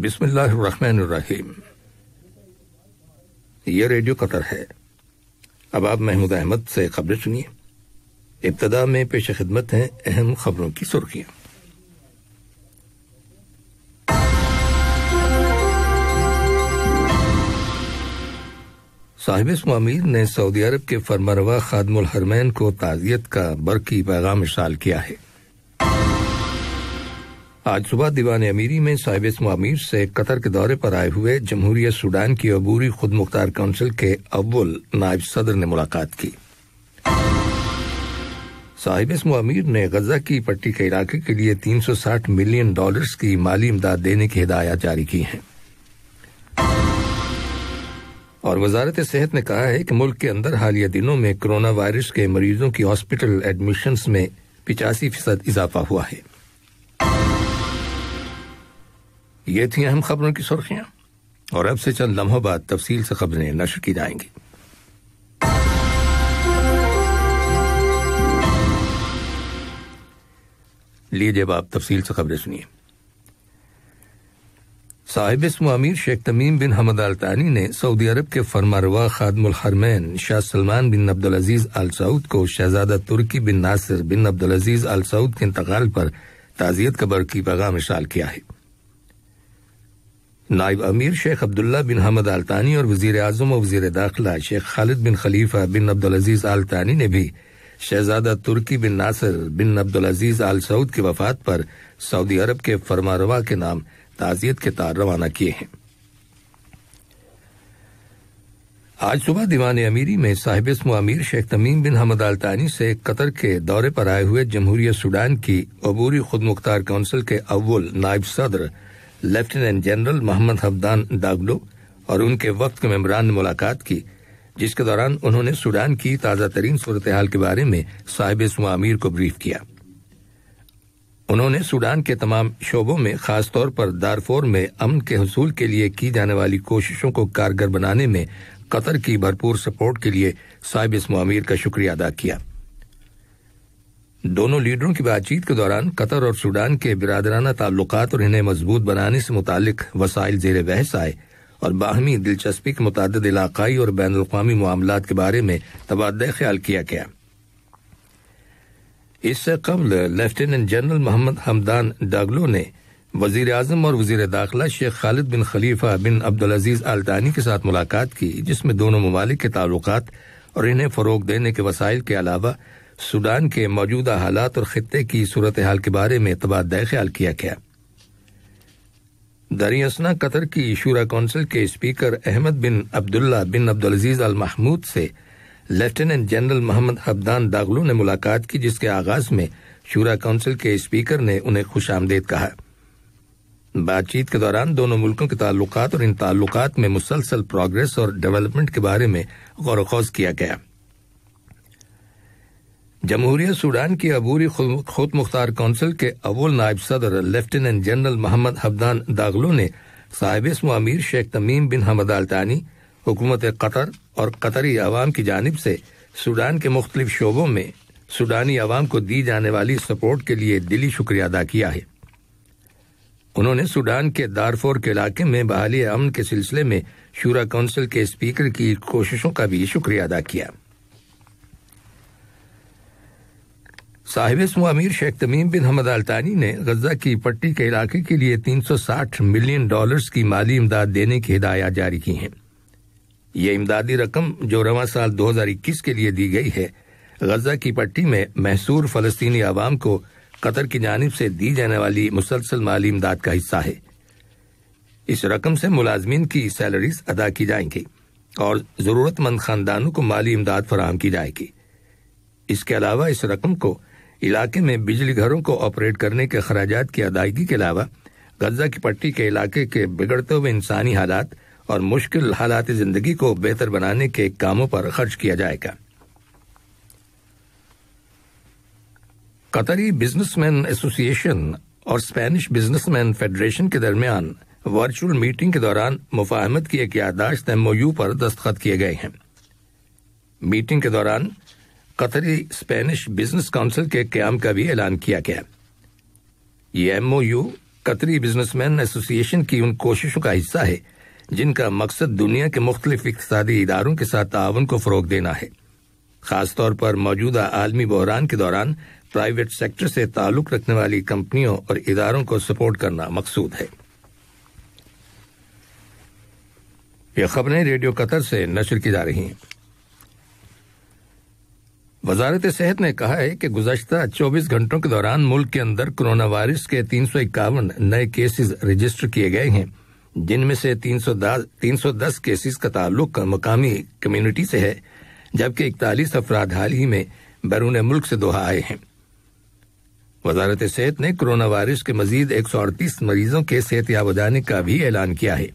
بسم اللہ الرحمن الرحیم۔ یہ ریڈیو قطر ہے۔ اب آپ محمود احمد سے خبریں سنیے۔ ابتدا میں پیش خدمت ہیں اہم خبروں کی سرخیاں۔ صاحب اسماعیل نے سعودی عرب کے فرمانروا خادم الحرمین کو تعزیت کا برقی پیغام ارسال کیا ہے۔ آج صبح دیوان امیری میں صاحب اسماعیل سے قطر کے دورے پر آئے ہوئے جمہوریہ سوڈان کی عبوری خود مختار کونسل کے اول نائب صدر نے ملاقات کی۔ صاحب اسماعیل نے غزہ کی پٹی کے علاقے کے لیے $360 ملین کی مالی امداد دینے کی ہدایات جاری کی ہیں۔ اور وزارت صحت نے کہا ہے کہ ملک کے اندر حالیہ دنوں میں کرونا وائرس کے مریضوں کی ہاسپٹل ایڈمیشنز میں 85% اضافہ ہوا ہے۔ یہ تھیں اہم خبروں کی سرخیاں، اور اب سے چند لمحوں بعد تفصیل سے خبریں نشر کی جائیں گی۔ لیجیے اب آپ تفصیل سے خبریں سنیے۔ صاحب اسمو امیر شیخ تمیم بن حمد آل ثانی نے سعودی عرب کے فرمانروا خادم الحرمین شاہ سلمان بن عبدالعزیز آل سعود کو شہزادہ ترکی بن ناصر بن عبدالعزیز آل سعود کے انتقال پر تعزیت کا برقی پیغام ارسال کیا ہے۔ نائب امیر شیخ عبداللہ بن حمد آل ثانی اور وزیر اعظم و وزیر داخلہ شیخ خالد بن خلیفہ بن عبدالعزیز آل ثانی نے بھی شہزادہ ترکی بن ناصر بن عبدالعزیز آل سعود کی وفات پر سعودی عرب کے فرمانروا کے نام تعزیت کے تار روانہ کیے ہیں۔ آج صبح دیوان امیری میں صاحب اسمو امیر شیخ تمیم بن حمد آل ثانی سے قطر کے دورے پر آئے ہوئے جمہوریہ سوڈان کی عبوری خود مختار کونسل کے اول نائب صدر لیفٹیننٹ جنرل محمد حمدان ڈاگلو اور ان کے وفد کے ممبران نے ملاقات کی، جس کے دوران انہوں نے سوڈان کی تازہ ترین صورتحال کے بارے میں صاحب اسمو امیر کو بریف کیا۔ انہوں نے سوڈان کے تمام شعبوں میں خاص طور پر دارفور میں امن کے حصول کے لیے کی جانے والی کوششوں کو کارگر بنانے میں قطر کی بھرپور سپورٹ کے لیے صاحب اسمو امیر کا شکریہ ادا کیا۔ دونوں لیڈروں کی بات چیت کے دوران قطر اور سوڈان کے برادرانہ تعلقات اور انہیں مضبوط بنانے سے متعلق وسائل زیر بحث آئے اور باہمی دلچسپی کے متعدد علاقائی اور بین الاقوامی معاملات کے بارے میں تبادلہ خیال کیا گیا۔ اس سے قبل لیفٹیننٹ جنرل محمد حمدان ڈاگلو نے وزیر اعظم اور وزیر داخلہ شیخ خالد بن خلیفہ بن عبدالعزیز آل ثانی کے ساتھ ملاقات کی، جس میں دونوں ممالک کے تعلقات اور انہیں فروغ دینے کے وسائل کے علاوہ سوڈان کے موجودہ حالات اور خطے کی صورتحال کے بارے میں تبادلہ خیال کیا گیا۔ دریں اثنا قطر کی شورا کونسل کے اسپیکر احمد بن عبداللہ بن عبدالعزیز آل محمود سے لیفٹیننٹ جنرل محمد حمدان ڈاگلو نے ملاقات کی، جس کے آغاز میں شورا کونسل کے اسپیکر نے انہیں خوش آمدید کہا۔ بات چیت کے دوران دونوں ملکوں کے تعلقات اور ان تعلقات میں مسلسل پروگریس اور ڈیولپمنٹ کے بارے میں غور و خوض کیا گیا۔ جمہوریہ سوڈان کی عبوری خود مختار کونسل کے اول نائب صدر لیفٹیننٹ جنرل محمد حمدان ڈاگلو نے صاحب اسمو امیر شیخ تمیم بن حمد آل ثانی، حکومت قطر اور قطری عوام کی جانب سے سوڈان کے مختلف شعبوں میں سوڈانی عوام کو دی جانے والی سپورٹ کے لیے دلی شکریہ ادا کیا ہے۔ انہوں نے سوڈان کے دارفور کے علاقے میں بحالی امن کے سلسلے میں شورا کونسل کے اسپیکر کی کوششوں کا بھی شکریہ ادا کیا۔ صاحب اسمو امیر شیخ تمیم بن حمد آل ثانی نے غزہ کی پٹی کے علاقے کے لیے $360 ملین کی مالی امداد دینے کی ہدایات جاری کی ہیں۔ یہ امدادی رقم جو رواں سال 2021 کے لیے دی گئی ہے، غزہ کی پٹی میں محصور فلسطینی عوام کو قطر کی جانب سے دی جانے والی مسلسل مالی امداد کا حصہ ہے۔ اس رقم سے ملازمین کی سیلریز ادا کی جائیں گی اور ضرورت مند خاندانوں کو مالی امداد فراہم کی جائے گی۔ اس کے علاوہ اس رقم کو علاقے میں بجلی گھروں کو آپریٹ کرنے کے اخراجات کی ادائیگی کے علاوہ غزہ کی پٹی کے علاقے کے بگڑتے ہوئے انسانی حالات اور مشکل حالات زندگی کو بہتر بنانے کے کاموں پر خرچ کیا جائے گا۔ قطری بزنس مین ایسوسی ایشن اور اسپینش بزنس مین فیڈریشن کے درمیان ورچوئل میٹنگ کے دوران مفاہمت کی ایک یادداشت MOU پر دستخط کیے گئے ہیں۔ میٹنگ کے دوران قطری اسپینش بزنس کونسل کے قیام کا بھی اعلان کیا گیا۔ یہ MOU قطری بزنس مین ایسوسی ایشن کی ان کوششوں کا حصہ ہے جن کا مقصد دنیا کے مختلف اقتصادی اداروں کے ساتھ تعاون کو فروغ دینا ہے، خاص طور پر موجودہ عالمی بحران کے دوران پرائیویٹ سیکٹر سے تعلق رکھنے والی کمپنیوں اور اداروں کو سپورٹ کرنا مقصود ہے۔ یہ خبریں ریڈیو قطر سے نشر کی جا رہی ہیں۔ وزارت صحت نے کہا ہے کہ گزشتہ 24 گھنٹوں کے دوران ملک کے اندر کرونا وائرس کے 351 نئے کیسز رجسٹر کیے گئے ہیں، جن میں سے 310 کیسز کا تعلق مقامی کمیونٹی سے ہے، جبکہ 41 افراد حال ہی میں بیرون ملک سے دوحہ آئے ہیں۔ وزارت صحت نے کرونا وائرس کے مزید 138 مریضوں کے صحت یاب ہو جانے کا بھی اعلان کیا ہے۔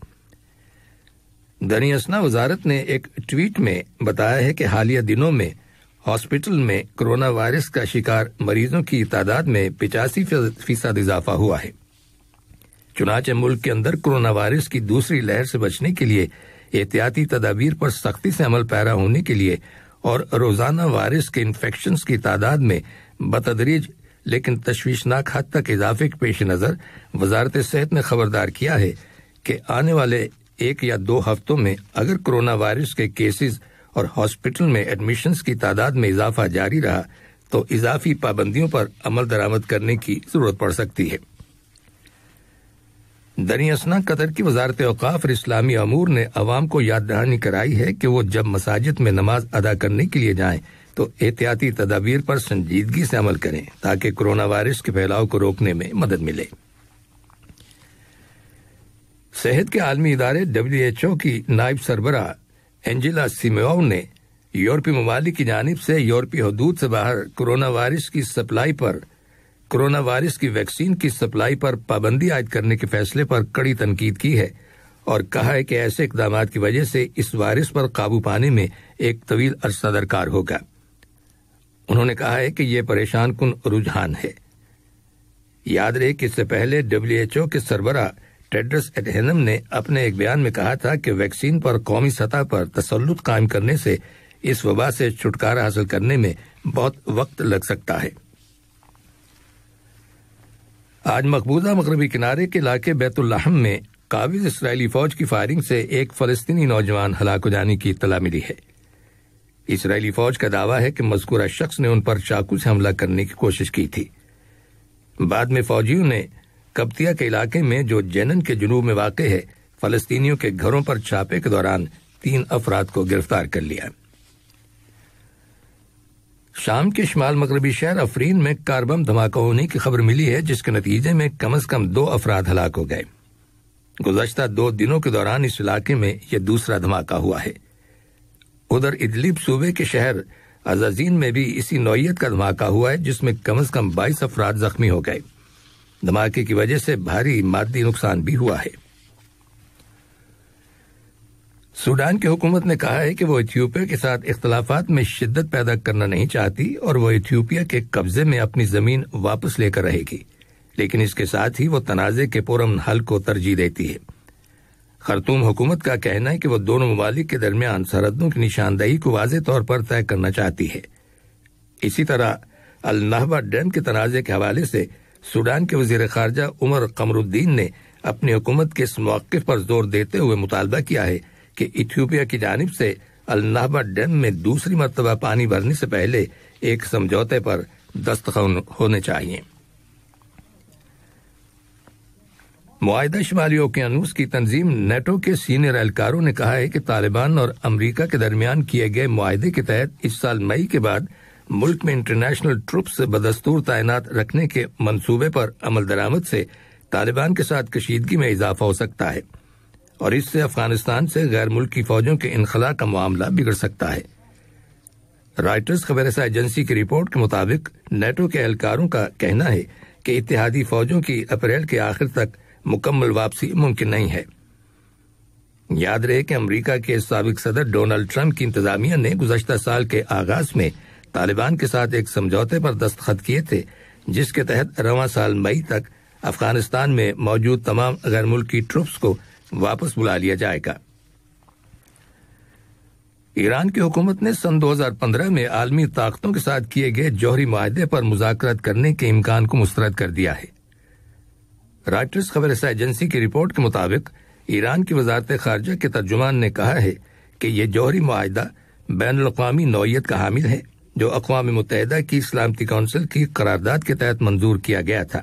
دریں اثنا وزارت نے ایک ٹویٹ میں بتایا ہے کہ حالیہ دنوں میں ہاسپٹل میں کرونا وائرس کا شکار مریضوں کی تعداد میں 85% اضافہ ہوا ہے۔ چنانچہ ملک کے اندر کرونا وائرس کی دوسری لہر سے بچنے کے لیے احتیاطی تدابیر پر سختی سے عمل پیرا ہونے کے لیے اور روزانہ وائرس کے انفیکشنز کی تعداد میں بتدریج لیکن تشویشناک حد تک اضافے کے پیش نظر وزارت صحت نے خبردار کیا ہے کہ آنے والے 1 یا 2 ہفتوں میں اگر کرونا وائرس کے کیسز اور ہاسپٹل میں ایڈمیشنز کی تعداد میں اضافہ جاری رہا تو اضافی پابندیوں پر عمل درآمد کرنے کی ضرورت پڑ سکتی ہے۔ دریں اثنا قطر کی وزارت اوقاف اور اسلامی امور نے عوام کو یاد دہانی کرائی ہے کہ وہ جب مساجد میں نماز ادا کرنے کے لیے جائیں تو احتیاطی تدابیر پر سنجیدگی سے عمل کریں تاکہ کرونا وائرس کے پھیلاؤ کو روکنے میں مدد ملے۔ صحت کے عالمی ادارے WHO کی نائب سربراہ اینجلا سیمیو نے یورپی ممالک کی جانب سے یورپی حدود سے باہر کرونا وائرس کی ویکسین کی سپلائی پر پابندی عائد کرنے کے فیصلے پر کڑی تنقید کی ہے اور کہا ہے کہ ایسے اقدامات کی وجہ سے اس وائرس پر قابو پانے میں ایک طویل عرصہ درکار ہوگا۔ انہوں نے کہا ہے کہ یہ پریشان کن رجحان ہے۔ یاد رہے کہ اس سے پہلے WHO کے سربراہ ٹیڈرس ایڈہینم نے اپنے ایک بیان میں کہا تھا کہ ویکسین پر قومی سطح پر تسلط قائم کرنے سے اس وبا سے چھٹکارا حاصل کرنے میں بہت وقت لگ سکتا ہے۔ آج مقبوضہ مغربی کنارے کے علاقے بیت اللحم میں قابض اسرائیلی فوج کی فائرنگ سے ایک فلسطینی نوجوان ہلاک ہو جانے کی اطلاع ملی ہے۔ اسرائیلی فوج کا دعویٰ ہے کہ مذکورہ شخص نے ان پر چاقو سے حملہ کرنے کی کوشش کی تھی۔ بعد میں فوجیوں نے قبطیہ کے علاقے میں جو جنن کے جنوب میں واقع ہے فلسطینیوں کے گھروں پر چھاپے کے دوران 3 افراد کو گرفتار کر لیا۔ شام کے شمال مغربی شہر افرین میں کار بم دھماکہ ہونے کی خبر ملی ہے جس کے نتیجے میں کم از کم 2 افراد ہلاک ہو گئے۔ گزشتہ 2 دنوں کے دوران اس علاقے میں یہ دوسرا دھماکہ ہوا ہے۔ ادھر ادلیب صوبے کے شہر عزازین میں بھی اسی نوعیت کا دھماکہ ہوا ہے جس میں کم از کم 22 افراد زخمی ہو گئے۔ دھماکے کی وجہ سے بھاری مادی نقصان بھی ہوا ہے۔ سوڈان کی حکومت نے کہا ہے کہ وہ ایتھیوپیا کے ساتھ اختلافات میں شدت پیدا کرنا نہیں چاہتی اور وہ ایتھیوپیا کے قبضے میں اپنی زمین واپس لے کر رہے گی، لیکن اس کے ساتھ ہی وہ تنازع کے پرامن حل کو ترجیح دیتی ہے۔ خرطوم حکومت کا کہنا ہے کہ وہ دونوں ممالک کے درمیان سرحدوں کی نشاندہی کو واضح طور پر طے کرنا چاہتی ہے۔ اسی طرح النہبہ ڈیم کے تنازع کے حوالے سے سوڈان کے وزیر خارجہ عمر قمر الدین نے اپنی حکومت کے اس موقف پر زور دیتے ہوئے مطالبہ کیا ہے کہ ایتھیوپیا کی جانب سے النہبہ ڈیم میں دوسری مرتبہ پانی بھرنے سے پہلے ایک سمجھوتے پر دستخط ہونے چاہیے۔ معاہدہ شمالی اوقیانوس کی تنظیم نیٹو کے سینئر اہلکاروں نے کہا ہے کہ طالبان اور امریکہ کے درمیان کیے گئے معاہدے کے تحت اس سال مئی کے بعد ملک میں انٹرنیشنل ٹروپس بدستور تعینات رکھنے کے منصوبے پر عمل درآمد سے طالبان کے ساتھ کشیدگی میں اضافہ ہو سکتا ہے اور اس سے افغانستان سے غیر ملکی فوجوں کے انخلاء کا معاملہ بگڑ سکتا ہے۔ رائٹرز خبر رساں ایجنسی کی رپورٹ کے مطابق نیٹو کے اہلکاروں کا کہنا ہے کہ اتحادی فوجوں کی اپریل کے آخر تک مکمل واپسی ممکن نہیں ہے۔ یاد رہے کہ امریکہ کے سابق صدر ڈونلڈ ٹرمپ کی انتظامیہ نے گزشتہ سال کے آغاز میں طالبان کے ساتھ ایک سمجھوتے پر دستخط کیے تھے جس کے تحت رواں سال مئی تک افغانستان میں موجود تمام غیر ملکی ٹروپس کو واپس بلا لیا جائے گا۔ ایران کی حکومت نے سن 2015 میں عالمی طاقتوں کے ساتھ کیے گئے جوہری معاہدے پر مذاکرات کرنے کے امکان کو مسترد کر دیا ہے۔ رائٹرز خبر رساں ایجنسی کی رپورٹ کے مطابق ایران کی وزارت خارجہ کے ترجمان نے کہا ہے کہ یہ جوہری معاہدہ بین الاقوامی نوعیت کا حامل ہے جو اقوام متحدہ کی سلامتی کونسل کی قرارداد کے تحت منظور کیا گیا تھا،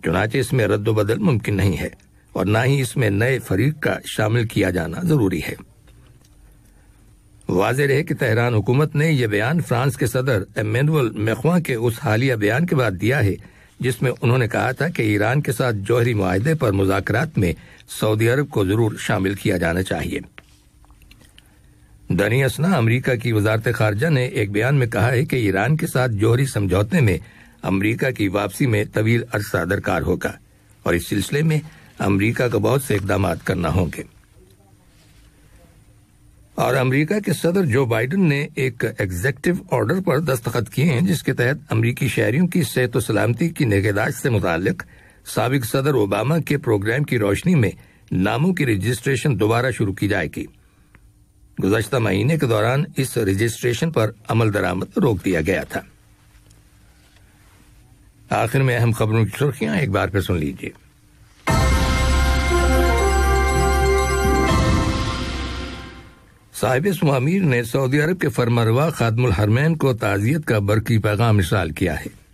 چنانچہ اس میں رد و بدل ممکن نہیں ہے اور نہ ہی اس میں نئے فریق کا شامل کیا جانا ضروری ہے۔ واضح رہے کہ تہران حکومت نے یہ بیان فرانس کے صدر ایمینوئل میخواں کے اس حالیہ بیان کے بعد دیا ہے جس میں انہوں نے کہا تھا کہ ایران کے ساتھ جوہری معاہدے پر مذاکرات میں سعودی عرب کو ضرور شامل کیا جانا چاہیے۔ دنی اسنا امریکہ کی وزارت خارجہ نے ایک بیان میں کہا ہے کہ ایران کے ساتھ جوہری سمجھوتے میں امریکہ کی واپسی میں طویل عرصہ درکار ہوگا اور اس سلسلے میں امریکہ کو بہت سے اقدامات کرنا ہوں گے۔ اور امریکہ کے صدر جو بائیڈن نے ایک ایگزیکٹو آرڈر پر دستخط کیے ہیں جس کے تحت امریکی شہریوں کی صحت و سلامتی کی نگہداشت سے متعلق سابق صدر اوباما کے پروگرام کی روشنی میں ناموں کی رجسٹریشن دوبارہ شروع کی جائے گی۔ گزشتہ مہینے کے دوران اس رجسٹریشن پر عمل درآمد روک دیا گیا تھا۔ آخر میں اہم خبروں کی سرخیاں ایک بار پھر سن لیجیے۔ صاحب اسم امیر نے سعودی عرب کے فرمانروا خادم الحرمین کو تعزیت کا برقی پیغام ارسال کیا ہے۔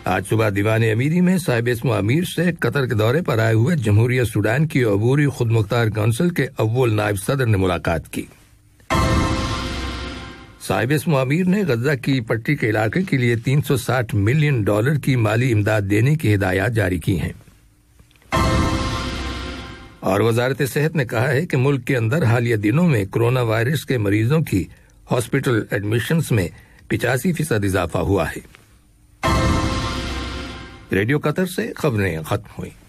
آج صبح دیوان امیری میں صاحب اسم امیر سے قطر کے دورے پر آئے ہوئے جمہوریہ سوڈان کی عبوری خود مختار کونسل کے اول نائب صدر نے ملاقات کی۔ صاحب اسم امیر نے غزہ کی پٹی کے علاقے کے لیے $360 ملین کی مالی امداد دینے کی ہدایات جاری کی ہیں۔ اور وزارت صحت نے کہا ہے کہ ملک کے اندر حالیہ دنوں میں کرونا وائرس کے مریضوں کی ہاسپٹل ایڈمیشنز میں 85% اضافہ ہوا ہے۔ ریڈیو قطر سے خبریں ختم ہوئیں۔